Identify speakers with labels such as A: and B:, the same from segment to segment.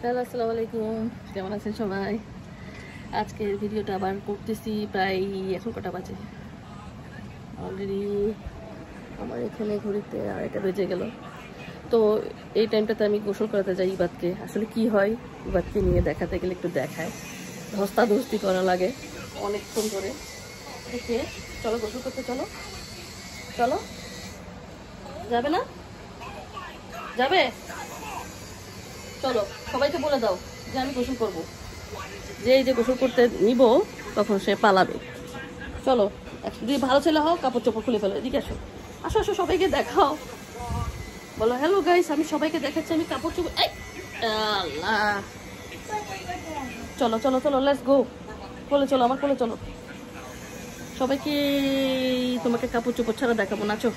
A: Hello, আসসালামু আলাইকুম। কেমন আছেন সবাই? আজকের ভিডিওটা আবার করতেছি প্রায় এখন কটা বাজে অলরেডি আমার এখানে ঘড়িতে 2:30 বেজে গেল। তো এই টাইমটাতে আমি গোসল করাতে যাই ইবাদকে। আসলে কি হয়, ইবাদকে নিয়ে দেখাতে গেলে একটু দেখায়, ধস্তাধস্তি করা লাগে অনেকক্ষণ ধরে। দেখে চলো গোসল করতে, চলো চলো। যাবে না? যাবে? চলো, সবাইকে বলে দাও যে আমি গোসল করবো। যে এই যে গোসল করতে নিব তখন সে পালাবে। চলো, যদি ভালো ছেলে হও কাপড় চোপড় খুলে ফেলো। এদিকে আসো, আসো আসো, সবাইকে দেখাও। বলো হ্যালো গাইস, আমি সবাইকে দেখাচ্ছি আমি কাপড় চোপড়। এই আল্লাহ, চলো চলো চলো, লেটস গো। কোলে চলো, আমার কোলে চলো। সবাইকে তোমাকে কাপড় চোপড় ছাড়া দেখাবো। নাচো,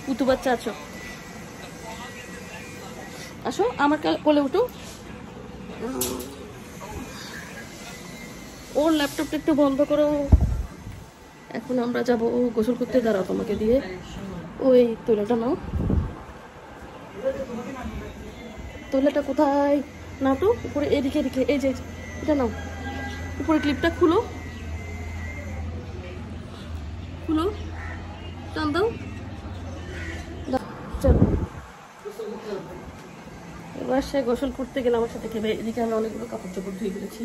A: পুতু বাচ্চা আছো, আসো আমার কোলে উঠো। ওর ল্যাপটপটা একটু বন্ধ করো। এখন আমরা যাব গোসল করতে। দাঁড়াও, তোমাকে দিয়ে ওই তোলাটা নাও। তোলাটা কোথায়? না তো, উপরে এদিকে এদিকে, এই যে এটা নাও। উপরে ক্লিপটা খুলো, খুলো, টান দাও। চলো, এবার সে গোসল করতে গেলে আমার সাথে খেবে। এদিকে আমি অনেকগুলো কাপড় চোপড় ধুয়ে ফেলেছি,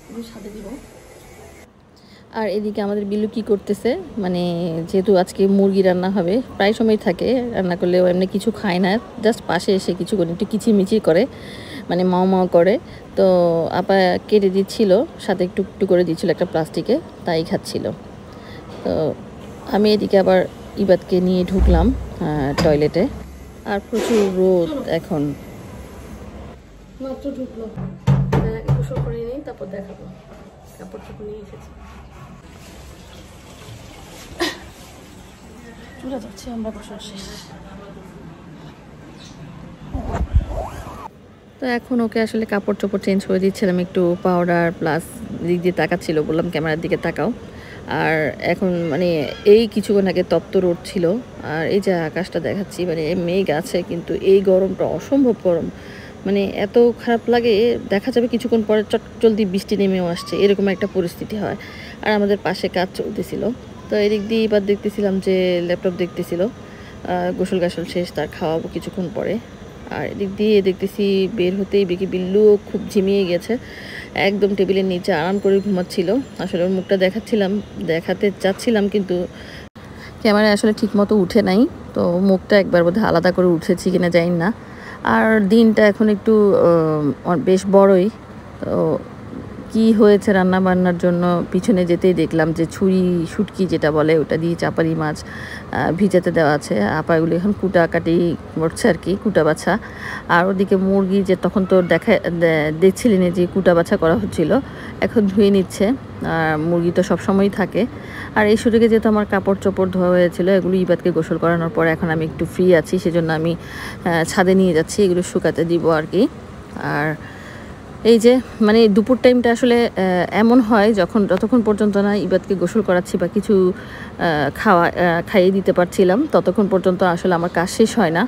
A: এগুলো সাথে দিব। আর এদিকে আমাদের বিলু কি করতেছে, মানে যেহেতু আজকে মুরগি রান্না হবে, প্রায় সময় থাকে রান্না করলে, ও এমনি কিছু খায় না, জাস্ট পাশে এসে কিছু করে একটু কিচিমিচি করে, মানে মাও মাও করে। তো আপা কেটে দিচ্ছিল, সাথে একটু একটু করে দিচ্ছিল একটা প্লাস্টিকে, তাই খাচ্ছিল। তো আমি এদিকে আবার ইবাদকে নিয়ে ঢুকলাম টয়লেটে। আর প্রচুর রোদ এখন, মাত্র ঢুকলো। গোসল করে নিই, তারপর দেখাবো। কাপড় চোপড় নিয়ে এসেছি, চলে যাচ্ছি আমরা গোসল শেষ। তো এখন ওকে আসলে কাপড় চোপড় চেঞ্জ করে দিচ্ছিলাম, একটু পাউডার প্লাস দিক দিয়ে তাকাচ্ছিল, বললাম ক্যামেরার দিকে তাকাও। আর এখন মানে এই কিছুক্ষণ আগে তপ্ত রোদ ছিল, আর এই যে আকাশটা দেখাচ্ছি, মানে মেঘ আছে কিন্তু এই গরমটা অসম্ভব গরম, মানে এত খারাপ লাগে। দেখা যাবে কিছুক্ষণ পরে চট জলদি বৃষ্টি নেমেও আসছে, এরকম একটা পরিস্থিতি হয়। আর আমাদের পাশে কাজ চলতেছিল, তো এদিক দিয়ে এবার দেখতেছিলাম যে ল্যাপটপ দেখতেছিল। গোসল গাসল শেষ, তার খাওয়াবো কিছুক্ষণ পরে। আর এদিক দিয়ে দেখতেছি বের হতেই বিকি বিল্লুও খুব ঝিমিয়ে গেছে, একদম টেবিলের নিচে আরাম করে ঘুমাচ্ছিল। আসলে ওর মুখটা দেখাতে চাচ্ছিলাম, কিন্তু ক্যামেরায় আসলে ঠিক মতো উঠে নাই, তো মুখটা একবার বোধহয় আলাদা করে উঠেছি কিনা জানি না। আর দিনটা এখন একটু বেশ বড়ই। তো কি হয়েছে রান্না বান্নার জন্য পিছনে যেতেই দেখলাম যে শুটকি যেটা বলে ওটা দিয়ে চাপারি মাছ ভিজাতে দেওয়া আছে। আপাগুলো এখন কুটাকাটি করছে আর কি, কুটা বাছা। আর ওদিকে মুরগি যে তখন তো দেখছিলেন যে কুটা বাছা করা হচ্ছিল, এখন ধুয়ে নিচ্ছে। আর মুরগি তো সবসময়ই থাকে। আর এই সুযোগে যেহেতু আমার কাপড় চোপড় ধোয়া হয়েছিল, এগুলো ইবাদকে গোসল করানোর পর এখন আমি একটু ফ্রি আছি, সেজন্য আমি ছাদে নিয়ে যাচ্ছি, এগুলো শুকাতে দিব আর কি। আর এই যে মানে দুপুর টাইমটা আসলে এমন হয়, যতক্ষণ পর্যন্ত না ইবাদকে গোসল করাচ্ছি বা কিছু খাইয়ে দিতে পারছিলাম, ততক্ষণ পর্যন্ত আসলে আমার কাজ শেষ হয় না।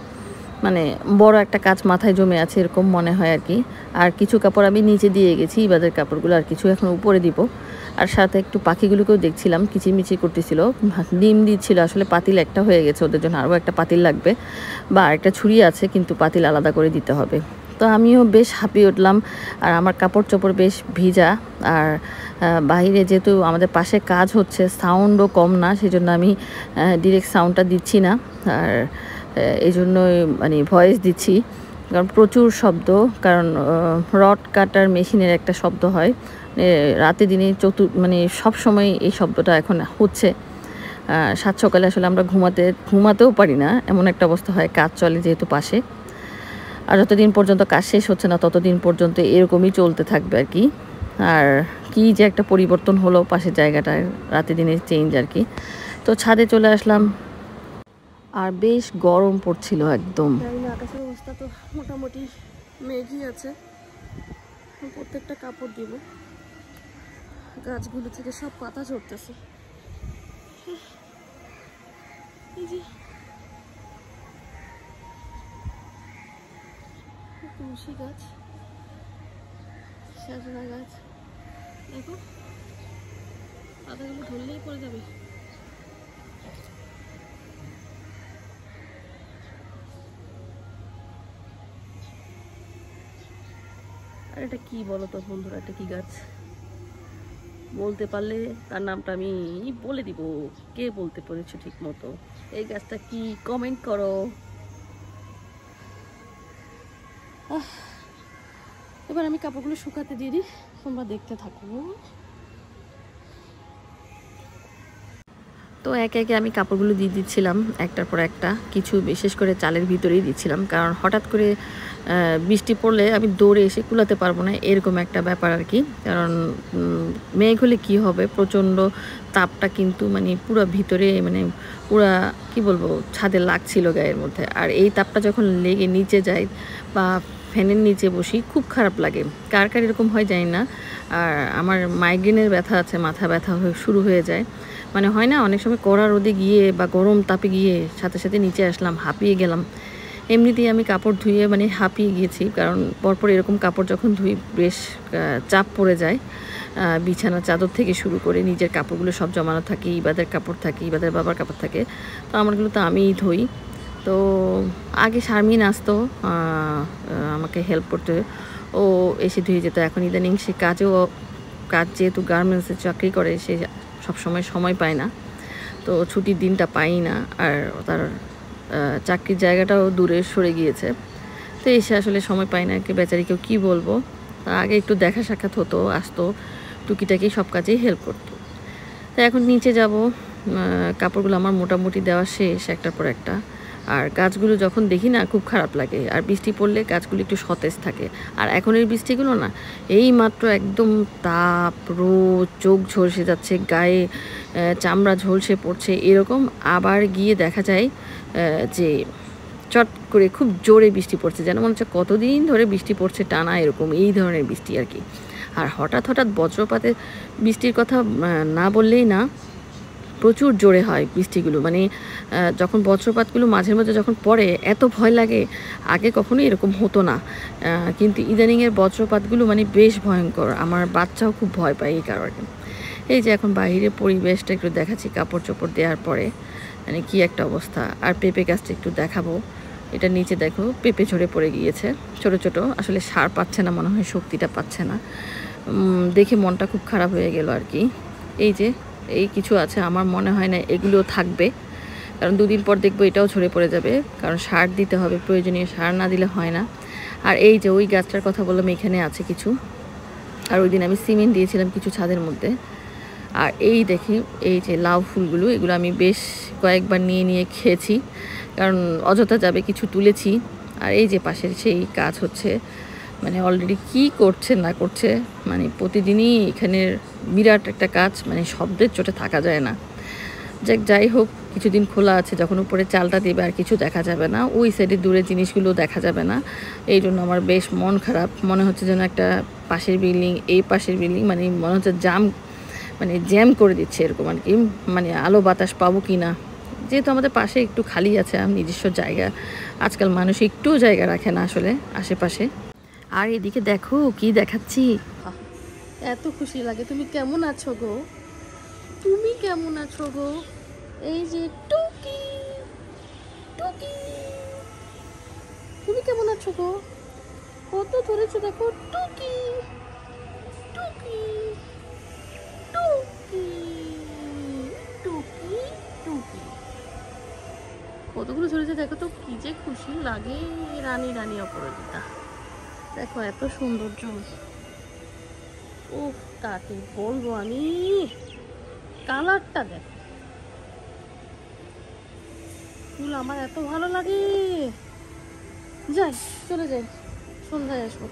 A: মানে বড় একটা কাজ মাথায় জমে আছে এরকম মনে হয় আর কি। আর কিছু কাপড় আমি নিচে দিয়ে গেছি, ইবাদের কাপড়গুলো, আর কিছু এখন উপরে দিব। আর সাথে একটু পাখিগুলোকেও দেখছিলাম, কিচিমিচি করতেছিল, ডিম দিচ্ছিল। আসলে পাতিল একটা হয়ে গেছে, ওদের জন্য আরও একটা পাতিল লাগবে, বা একটা ছুরি আছে কিন্তু পাতিল আলাদা করে দিতে হবে। তো আমিও বেশ হাঁপিয়ে উঠলাম, আর আমার কাপড় চোপড় বেশ ভিজা। আর বাইরে যেহেতু আমাদের পাশে কাজ হচ্ছে, সাউন্ডও কম না, সেজন্য আমি ডিরেক্ট সাউন্ডটা দিচ্ছি না। আর এই জন্যই মানে ভয়েস দিচ্ছি, কারণ প্রচুর শব্দ, কারণ রড কাটার মেশিনের একটা শব্দ হয় রাতে দিনে মানে সব সময় এই শব্দটা এখন হচ্ছে। সাত সকালে আসলে আমরা ঘুমাতেও পারি না, এমন একটা অবস্থা হয়, কাজ চলে যেহেতু পাশে। আর যতদিন পর্যন্ত কাজ শেষ হচ্ছে না ততদিন পর্যন্ত এরকমই চলতে থাকবে আর কি। আর কি যে একটা পরিবর্তন হলো পাশের জায়গাটায়, রাতে দিনে চেঞ্জ আর কি। তো ছাদে চলে আসলাম, আর বেশ গরম পড়ছিল একদম। আকাশের অবস্থা তো মোটামুটি মেঘই আছে। প্রত্যেকটা কাপড় দিব, গাছগুলো থেকে সব পাতা ঝরতেছে। এই যে তুলসী গাছ, সজনা গাছ দেখো, পাতাগুলো ধরলেই পড়ে যাবে। আর এটা কি বলো তো বন্ধুরা, এটা কি গাছ? বলতে পারলে তার নামটা আমি বলে দিব। কে বলতে পেরেছো ঠিক মতো এই গাছটা কি, কমেন্ট করো। এবার আমি কাপড়গুলো শুকাতে দিয়ে দিই, তোমরা দেখতে থাকো। তো একে একে আমি কাপড়গুলো দিয়ে দিচ্ছিলাম একটার পর একটা, কিছু বিশেষ করে চালের ভিতরেই দিচ্ছিলাম, কারণ হঠাৎ করে বৃষ্টি পড়লে আমি দৌড়ে এসে কুলাতে পারবো না, এরকম একটা ব্যাপার আর কি। কারণ মেঘ হলে কী হবে, প্রচণ্ড তাপটা কিন্তু মানে পুরো ভিতরে মানে পুরা কি বলবো ছাদে লাগছিল গায়ের মধ্যে। আর এই তাপটা যখন লেগে নিচে যায় বা ফ্যানের নিচে বসি খুব খারাপ লাগে। কার কার এরকম হয় জানি না। আর আমার মাইগ্রেনের ব্যথা আছে, মাথা ব্যথা শুরু হয়ে যায়। মানে হয় না অনেক সময় কড়া রোদে গিয়ে বা গরম তাপে গিয়ে সাথে সাথে নিচে আসলাম, হাঁপিয়ে গেলাম। এমনিতেই আমি কাপড় ধুয়ে মানে হাঁপিয়ে গিয়েছি, কারণ পরপর এরকম কাপড় যখন ধুই বেশ চাপ পড়ে যায়। বিছানা চাদর থেকে শুরু করে নিজের কাপড়গুলো সব জমানো থাকে, ইবাদের কাপড় থাকে, ইবাদের বাবার কাপড় থাকে, তো আমারগুলো তো আমিই ধুই। তো আগে শারমিন আসতো আমাকে হেল্প করতে, ও এসে ধুয়ে যেত। এখন ইদানিং সে কাজ যেহেতু গার্মেন্টসে চাকরি করে, সে সবসময় সময় পায় না, তো ছুটির দিনটা পাই না। আর তার চাকরির জায়গাটাও দূরে সরে গিয়েছে, তো এসে আসলে সময় পাই না। বেচারিকেও কী বলবো, তার আগে একটু দেখা সাক্ষাৎ হতো, আসতো, টুকিটাকি সব কাজেই হেল্প করতো। তো এখন নিচে যাব, কাপড়গুলো আমার মোটামুটি দেওয়া শেষ একটার পর একটা। আর গাছগুলো যখন দেখি না খুব খারাপ লাগে। আর বৃষ্টি পড়লে গাছগুলো একটু সতেজ থাকে। আর এখনের বৃষ্টিগুলো না এই মাত্র একদম তাপ, রোদ, চোখ ঝলসে যাচ্ছে, গায়ে চামড়া ঝলসে পড়ছে এরকম। আবার গিয়ে দেখা যায় যে চট করে খুব জোরে বৃষ্টি পড়ছে, যেন মনে হচ্ছে কতদিন ধরে বৃষ্টি পড়ছে টানা, এরকম এই ধরনের বৃষ্টি আর কি। আর হঠাৎ হঠাৎ বজ্রপাতের বৃষ্টির কথা না বললেই না, প্রচুর জোরে হয় বৃষ্টিগুলো। মানে যখন বজ্রপাতগুলো মাঝে মাঝে যখন পড়ে এত ভয় লাগে, আগে কখনোই এরকম হতো না। কিন্তু ইদানিংয়ের বজ্রপাতগুলো মানে বেশ ভয়ঙ্কর, আমার বাচ্চাও খুব ভয় পায় এই কারণে। এই যে এখন বাইরের পরিবেশটা একটু দেখাচ্ছি কাপড় চোপড় দেওয়ার পরে, মানে কি একটা অবস্থা। আর পেঁপে গাছটা একটু দেখাবো, এটা নিচে দেখো পেঁপে ঝরে পড়ে গিয়েছে ছোট ছোট, আসলে সার পাচ্ছে না মনে হয়, শক্তিটা পাচ্ছে না, দেখে মনটা খুব খারাপ হয়ে গেল আর কি। এই যে এই কিছু আছে, আমার মনে হয় না এগুলোও থাকবে, কারণ দুদিন পর দেখবো এটাও ঝরে পড়ে যাবে, কারণ সার দিতে হবে, প্রয়োজনীয় সার না দিলে হয় না। আর এই যে ওই গাছটার কথা বললাম, এখানে আছে কিছু, আর ওই দিন আমি সিমেন্ট দিয়েছিলাম কিছু ছাদের মধ্যে। আর এই দেখি এই যে লাউ ফুলগুলো, এগুলো আমি বেশ কয়েকবার নিয়ে নিয়ে খেয়েছি, কারণ অযথা যাবে, কিছু তুলেছি। আর এই যে পাশের সেই কাজ হচ্ছে, মানে অলরেডি কি করছে না করছে, মানে প্রতিদিনই এখানের বিরাট একটা কাজ, মানে শব্দের চোটে থাকা যায় না। যাই হোক, কিছুদিন খোলা আছে, যখন উপরে চালটা দেবে আর কিছু দেখা যাবে না, ওই সাইডে দূরে জিনিসগুলো দেখা যাবে না। এই জন্য আমার বেশ মন খারাপ, মনে হচ্ছে যেন একটা পাশের বিল্ডিং এই পাশের বিল্ডিং মানে মনে হচ্ছে জ্যাম করে দিচ্ছে এরকম আর কি। মানে আলো বাতাস পাবো কি না, যেহেতু আমাদের পাশে একটু খালি আছে নিজস্ব জায়গা, আজকাল মানুষ একটু জায়গা রাখে না আসলে আশেপাশে। আর এদিকে দেখো কি দেখাচ্ছি, এত খুশি লাগে। তুমি কেমন আছো গো, তুমি কেমন আছো গো? এই যে টুকি টুকি, তুমি কেমন আছো গো? কত ধরেছো দেখো, টুকি টুকি টুকি টুকি টুকি, কতগুলো ধরেছে দেখো তো, কি যে খুশি লাগে। রানী রানী অপরাজিতা দেখো, এত সৌন্দর্য, ও তাকে বলবো আমি। কালারটা দেখো, ফুল আমার এত ভালো লাগে। যাই, চলে যাই, সন্ধ্যায় আসবো।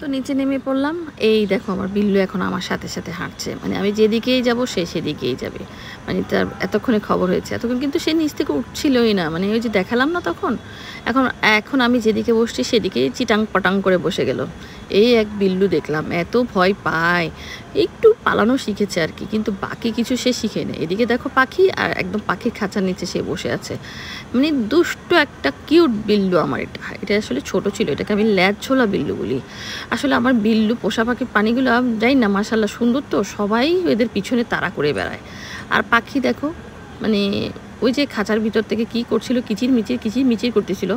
A: তো নিচে নেমে পড়লাম। এই দেখো আমার বিল্লু এখন আমার সাথে সাথে হাঁটছে, মানে আমি যেদিকেই যাব সে সেদিকেই যাবে। মানে তার এতক্ষণে খবর হয়েছে, এতক্ষণ কিন্তু সে নিচ থেকে উঠছিলই না, মানে ওই যে দেখালাম না তখন। এখন এখন আমি যেদিকে বসছি সেদিকেই চিটাং পটাং করে বসে গেল। এই এক বিল্লু দেখলাম এত ভয় পায়, একটু পালানো শিখেছে আর কি, কিন্তু বাকি কিছু সে শিখে নেই। এদিকে দেখো পাখি, আর একদম পাখির খাঁচার নিচে সে বসে আছে। মানে দুষ্ট একটা কিউট বিল্লু আমার। এটা আসলে ছোট ছিল, এটাকে আমি ল্যাজ ছোলা বিল্লু বলি। আসলে আমার বিল্লু পোষা পাখির পানিগুলো যাই না, মাশাল্লাহ সুন্দর, তো সবাই এদের পিছনে তাড়া করে বেড়ায়। আর পাখি দেখো, মানে ওই যে খাঁচার ভিতর থেকে কি করছিল, কিচির মিচির করতেছিল।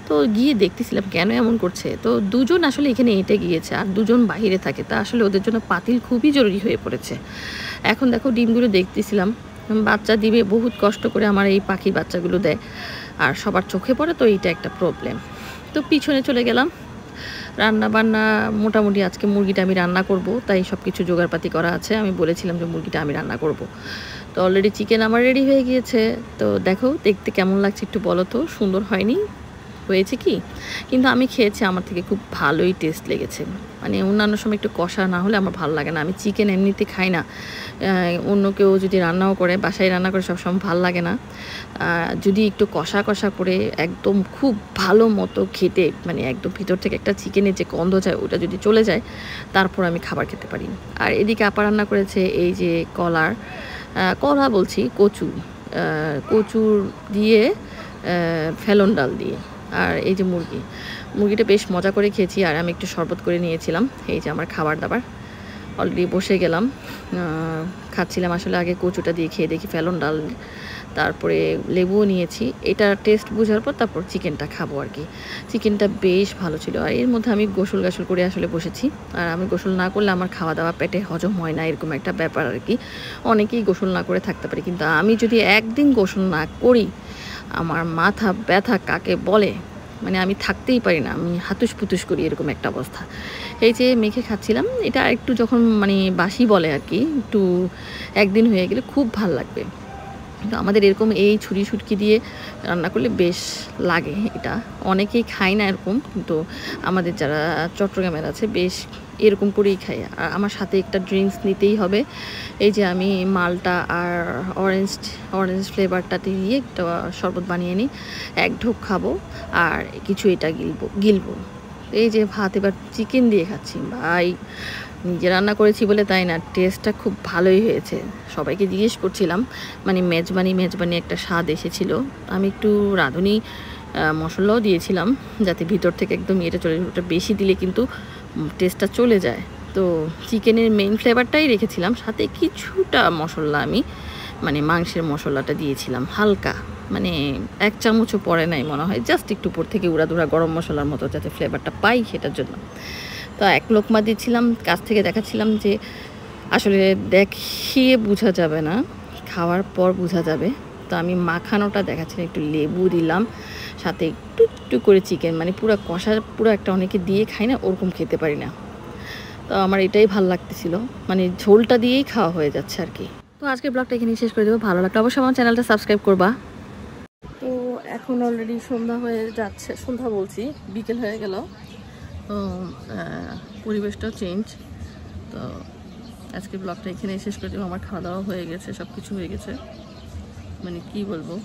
A: তো গিয়ে দেখতেছিলাম কেন এমন করছে। তো দুজন আসলে এখানে এঁটে গিয়েছে, আর দুজন বাইরে থাকে, তা আসলে ওদের জন্য পাতিল খুবই জরুরি হয়ে পড়েছে। এখন দেখো ডিমগুলো দেখতেছিলাম, বাচ্চা দিবে বহুত কষ্ট করে আমার এই পাখির বাচ্চাগুলো দেয়, আর সবার চোখে পড়ে, তো এইটা একটা প্রবলেম। তো পিছনে চলে গেলাম। রান্না বান্না মোটামুটি আজকে মুরগিটা আমি রান্না করব, তাই সব কিছু জোগাড়পাতি করা আছে। আমি বলেছিলাম যে মুরগিটা আমি রান্না করব, তো অলরেডি চিকেন আমার রেডি হয়ে গিয়েছে। তো দেখো দেখতে কেমন লাগছে একটু বলো তো, সুন্দর হয়নি? হয়েছে কি, কিন্তু আমি খেয়েছি, আমার থেকে খুব ভালোই টেস্ট লেগেছে। মানে অন্যান্য সময় একটু কষা না হলে আমার ভালো লাগে না, আমি চিকেন এমনিতে খাই না। অন্য কেউ যদি রান্নাও করে, বাসায় রান্না করে, সবসময় ভালো লাগে না। যদি একটু কষা কষা করে একদম খুব ভালো মতো খেতে, মানে একদম ভিতর থেকে একটা চিকেনের যে গন্ধ যায় ওটা যদি চলে যায়, তারপর আমি খাবার খেতে পারি। আর এদিকে আপা রান্না করেছে এই যে কলা বলছি কচুর দিয়ে ফেলন ডাল দিয়ে। আর এই যে মুরগিটা বেশ মজা করে খেয়েছি, আর আমি একটু শরবত করে নিয়েছিলাম। এই যে আমার খাবার দাবার অলরেডি বসে গেলাম, খাচ্ছিলাম। আসলে আগে কচুটা দিয়ে খেয়ে দেখি ফেলন ডাল, তারপরে লেবুও নিয়েছি। এটা টেস্ট বোঝার পর তারপর চিকেনটা খাবো আর কি। চিকেনটা বেশ ভালো ছিল, আর এর মধ্যে আমি গোসল করে আসলে বসেছি। আর আমি গোসল না করলে আমার খাওয়া দাওয়া পেটে হজম হয় না, এরকম একটা ব্যাপার আর কি। অনেকেই গোসল না করে থাকতে পারে, কিন্তু আমি যদি একদিন গোসল না করি, আমার মাথা ব্যথা কাকে বলে, মানে আমি থাকতেই পারি না, আমি হাতুস পুতুস করি, এরকম একটা অবস্থা। এই যে মেখে খাচ্ছিলাম, এটা একটু যখন মানে বাসি বলে আর কি, একটু একদিন হয়ে গেলে খুব ভাল লাগবে। তো আমাদের এরকম এই ছুরি সুটকি দিয়ে রান্না করলে বেশ লাগে। এটা অনেকেই খায় না এরকম, কিন্তু আমাদের যারা চট্টগ্রামের আছে বেশ এরকম করেই খাই। আর আমার সাথে একটা ড্রিঙ্কস নিতেই হবে। এই যে আমি মালটা আর অরেঞ্জ ফ্লেভারটাতে দিয়ে একটা শরবত বানিয়ে নিই, এক ঢোক খাবো, আর কিছু এটা গিলবো। এই যে ভাত এবার চিকেন দিয়ে খাচ্ছি ভাই, নিজে রান্না করেছি বলে তাই না, টেস্টটা খুব ভালোই হয়েছে। সবাইকে জিজ্ঞেস করছিলাম, মানে মেজবানি একটা স্বাদ এসেছিলো। আমি একটু রাঁধুনি মশলাও দিয়েছিলাম, যাতে ভিতর থেকে একদম এটা চলে, ওটা বেশি দিলে কিন্তু টেস্টটা চলে যায়। তো চিকেনের মেইন ফ্লেভারটাই রেখেছিলাম, সাথে কিছুটা মশলা আমি মানে মাংসের মশলাটা দিয়েছিলাম হালকা, মানে 1 চামচও পড়ে নাই মনে হয়, জাস্ট একটু উপর থেকে উড়াধুরা গরম মশলার মতো, যাতে ফ্লেভারটা পাই সেটার জন্য। তো এক লোকমা দিচ্ছিলাম, কাছ থেকে দেখাচ্ছিলাম যে আসলে দেখিয়ে বোঝা যাবে না, খাওয়ার পর বোঝা যাবে। তো আমি মাখানোটা দেখাচ্ছিলাম, একটু লেবু দিলাম, সাথে একটু একটু করে চিকেন, মানে পুরো কষা, পুরো একটা অনেকে দিয়ে খাই না, ওরকম খেতে পারি না। তো আমার এটাই ভালো লাগতেছিল, মানে ঝোলটা দিয়েই খাওয়া হয়ে যাচ্ছে আর কি। তো আজকের ব্লগটা এখানেই শেষ করে দেবো। ভালো লাগলে অবশ্যই আমার চ্যানেলটা সাবস্ক্রাইব করবা। তো এখন অলরেডি সন্ধ্যা হয়ে যাচ্ছে, সন্ধ্যা বলছি বিকেল হয়ে গেল। তো পরিবেশটাও চেঞ্জ। তো আজকে ব্লগটা এখানে শেষ করে দেবো। আমার খাওয়া দাওয়া হয়ে গেছে, সব কিছু হয়ে গেছে, মানে কি বলবো,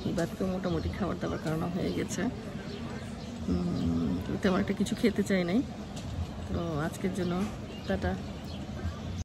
A: এবার তো মোটামুটি খাবার দাবার কারণ হয়ে গেছে। তেমন একটা কিছু খেতে চাই নাই। তো আজকের জন্য টাটা।